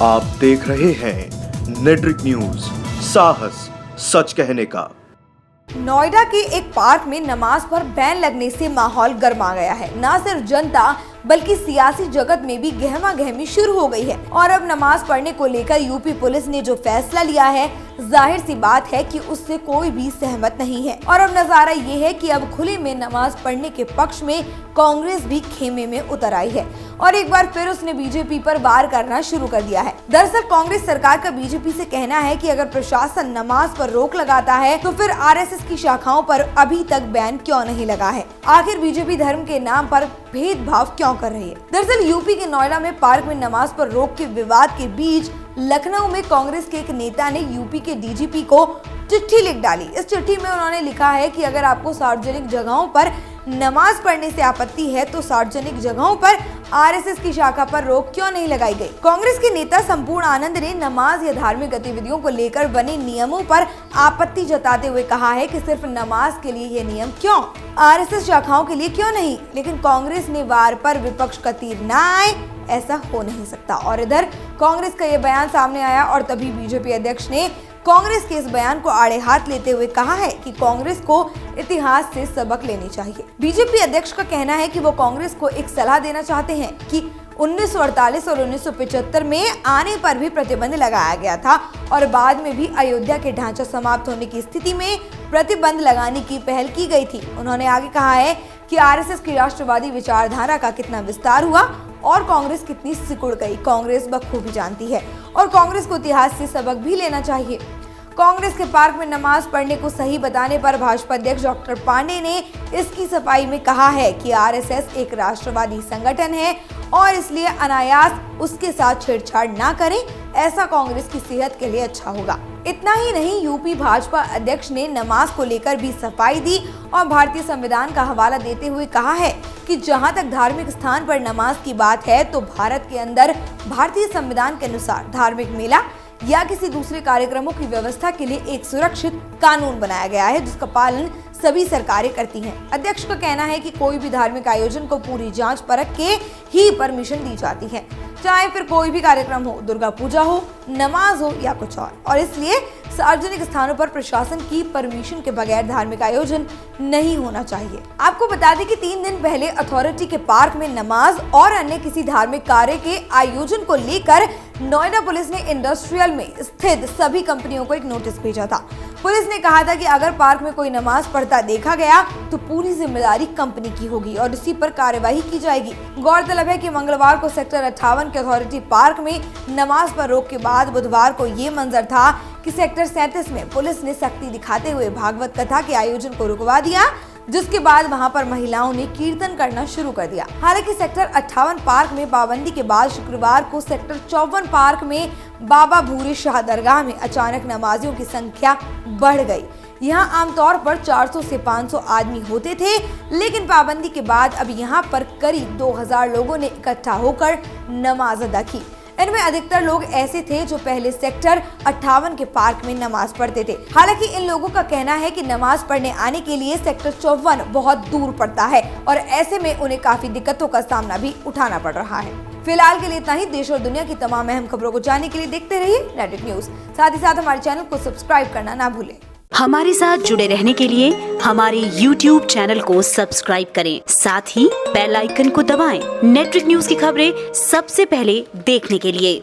आप देख रहे हैं नेट्रिक न्यूज, साहस सच कहने का। नोएडा के एक पार्क में नमाज पर बैन लगने से माहौल गर्मा गया है। न सिर्फ जनता बल्कि सियासी जगत में भी गहमा गहमी शुरू हो गई है और अब नमाज पढ़ने को लेकर यूपी पुलिस ने जो फैसला लिया है, जाहिर सी बात है कि उससे कोई भी सहमत नहीं है। और अब नजारा ये है कि अब खुले में नमाज पढ़ने के पक्ष में कांग्रेस भी खेमे में उतर आई है और एक बार फिर उसने बीजेपी पर वार करना शुरू कर दिया है। दरअसल कांग्रेस सरकार का बीजेपी से कहना है कि अगर प्रशासन नमाज पर रोक लगाता है तो फिर आरएसएस की शाखाओं पर अभी तक बैन क्यों नहीं लगा है। आखिर बीजेपी धर्म के नाम पर भेदभाव क्यों कर रही है। दरअसल यूपी के नोएडा में पार्क में नमाज पर रोक के विवाद के बीच लखनऊ में कांग्रेस के एक नेता ने यूपी के डीजीपी को चिट्ठी लिख डाली। इस चिट्ठी में उन्होंने लिखा है कि अगर आपको सार्वजनिक जगहों पर नमाज पढ़ने से आपत्ति है तो सार्वजनिक जगहों पर आरएसएस की शाखा पर रोक क्यों नहीं लगाई गई। कांग्रेस के नेता संपूर्ण आनंद ने नमाज या धार्मिक गतिविधियों को लेकर बने नियमों पर आपत्ति जताते हुए कहा है कि सिर्फ नमाज के लिए ये नियम क्यों, आरएसएस शाखाओं के लिए क्यों नहीं। लेकिन कांग्रेस ने वार पर विपक्ष का तीर न आए, ऐसा हो नहीं सकता। और इधर कांग्रेस का ये बयान सामने आया और तभी बीजेपी अध्यक्ष ने कांग्रेस के इस बयान को आड़े हाथ लेते हुए कहा है कि कांग्रेस को इतिहास से सबक लेनी चाहिए। बीजेपी अध्यक्ष का कहना है कि वो कांग्रेस को एक सलाह देना चाहते हैं कि 1948 और 1975 में आने पर भी प्रतिबंध लगाया गया था और बाद में भी अयोध्या के ढांचा समाप्त होने की स्थिति में प्रतिबंध लगाने की पहल की गई थी। उन्होंने आगे कहा है कि आरएसएस की राष्ट्रवादी विचारधारा का कितना विस्तार हुआ और कांग्रेस कितनी सिकुड़ गई, कांग्रेस बखूबी जानती है और कांग्रेस को इतिहास से सबक भी लेना चाहिए। कांग्रेस के पार्क में नमाज पढ़ने को सही बताने पर भाजपा अध्यक्ष डॉक्टर पांडे ने इसकी सफाई में कहा है कि आरएसएस एक राष्ट्रवादी संगठन है और इसलिए अनायास उसके साथ छेड़छाड़ ना करें, ऐसा कांग्रेस की सेहत के लिए अच्छा होगा। इतना ही नहीं, यूपी भाजपा अध्यक्ष ने नमाज को लेकर भी सफाई दी और भारतीय संविधान का हवाला देते हुए कहा है कि जहां तक धार्मिक स्थान पर नमाज की बात है तो भारत के अंदर भारतीय संविधान के अनुसार धार्मिक मेला या किसी दूसरे कार्यक्रमों की व्यवस्था के लिए एक सुरक्षित कानून बनाया गया है जिसका पालन सभी सरकारें करती हैं। अध्यक्ष का कहना है कि कोई भी धार्मिक आयोजन को पूरी जांच परख के ही परमिशन दी जाती है, चाहे फिर कोई भी कार्यक्रम हो, दुर्गा पूजा हो, नमाज हो या कुछ और इसलिए सार्वजनिक स्थानों पर प्रशासन की परमिशन के बगैर धार्मिक आयोजन नहीं होना चाहिए। आपको बता दें कि 3 दिन पहले अथॉरिटी के पार्क में नमाज और अन्य किसी धार्मिक कार्य के आयोजन को लेकर नोएडा पुलिस ने इंडस्ट्रियल में स्थित सभी कंपनियों को एक नोटिस भेजा था। पुलिस ने कहा था कि अगर पार्क में कोई नमाज पढ़ता देखा गया तो पूरी जिम्मेदारी कंपनी की होगी और इसी पर कार्यवाही की जाएगी। गौरतलब है कि मंगलवार को सेक्टर 58 के अथॉरिटी पार्क में नमाज पर रोक के बाद बुधवार को ये मंजर था कि सेक्टर 37 में पुलिस ने सख्ती दिखाते हुए भागवत कथा के आयोजन को रुकवा दिया, जिसके बाद वहां पर महिलाओं ने कीर्तन करना शुरू कर दिया। हालांकि सेक्टर 58 पार्क में पाबंदी के बाद शुक्रवार को सेक्टर 54 पार्क में बाबा भूरी शाह दरगाह में अचानक नमाजियों की संख्या बढ़ गई। यहाँ आमतौर पर 400 से 500 आदमी होते थे, लेकिन पाबंदी के बाद अब यहाँ पर करीब 2000 लोगों ने इकट्ठा होकर नमाज अदा की। इनमें अधिकतर लोग ऐसे थे जो पहले सेक्टर 58 के पार्क में नमाज पढ़ते थे। हालांकि इन लोगों का कहना है कि नमाज पढ़ने आने के लिए सेक्टर 54 बहुत दूर पड़ता है और ऐसे में उन्हें काफी दिक्कतों का सामना भी उठाना पड़ रहा है। फिलहाल के लिए इतना ही। देश और दुनिया की तमाम अहम खबरों को जानने के लिए देखते रहिए नेट्रिक न्यूज। साथ ही साथ हमारे चैनल को सब्सक्राइब करना ना भूलें। हमारे साथ जुड़े रहने के लिए हमारे YouTube चैनल को सब्सक्राइब करें, साथ ही बेल आइकन को दबाएं। नेट्रिक न्यूज की खबरें सबसे पहले देखने के लिए।